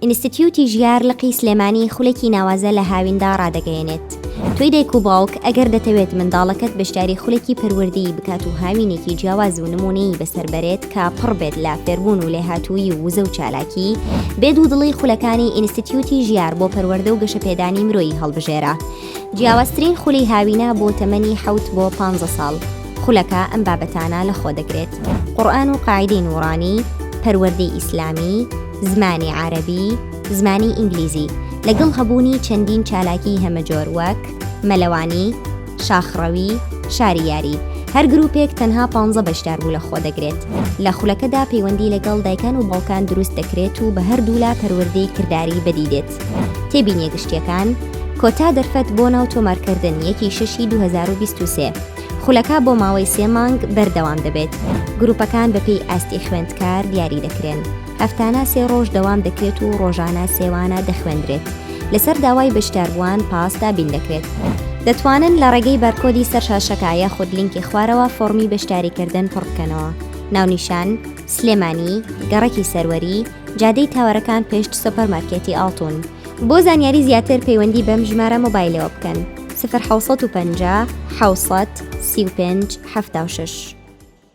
ئینستیتیوتی ژیار لقی سلێمانی خولێکی ناوازە لە هاویندا ڕادەگەیەنێت. توی دایک و باوک ئەگەر دەتەوێت منداڵەکەت بەشداری خولێکی پەروەردەیی بکات و هاوینێکی جیاواز و نمونەیی بەسەربەرێت کە پڕ بێت لە فێربوون و لێهاتووی و وزە و چالاکی، بێت و دڵی خولەکانی ئینستیتیوتی ژیار بۆ پەروەردە و گەشەپێدانی مرۆیی هەڵبژێرە. جیاوازترین خولی هاوینە بۆ تەمەنی 7 بۆ 15 ساڵ. خولەکە ئەم بابەتانە لەخۆ دەگرێت: قورئان و قاعیدەی نوڕانی، پەروەردەی ئیسلامی، زمانی عەرەبی، زمانی ئینگلیزی، لەگەڵ هەبوونی چەندین چالاکی هەمەجۆر وەک مەلەوانی، شاخڕەوی، شاریاری. هەر گروپێک تەنها 15 بەشدار بوو لەخۆ دەگرێت. لە خولەکەدا پەیوەندی لەگەڵ دایکان و باوکان دروست دەکرێت و بە هەردوو لا پەروەردەی کردداری بەدیدێت. تێبینیە گشتیەکان کۆتا دەرفەت بۆ ناو تۆمارکردن 1/6/2023. خولەکە بۆ ماوەی 3 مانگ بەردەوام دەبێت. گروپەکان بەپێی ئاستی خوێندکار دیاری دەکرێن. هەفتانە 3 ڕۆژ دەوام دەکرێت و ڕۆژانە سێوانە دەخوێندرێت. لەسەر داوای بەشداربووان پاس دابین دەکرێت. دەتوانن لە ڕێگەی بەرکۆدی سەرشاشەکە یاخود لینکی خوارەوە فۆرمی بەشداریکردن پڕ بکەنەوە. ناونیشان: سلێمانی، گەڕێکی سەروەری، جادەی تاوەرەکان پێشت سوپەرمارکێتی ئاڵتون. بۆ زانیاری زیاتر پەیوەندی بەم ژمارە مۆبایلەوە بکەن: 0950 735 76.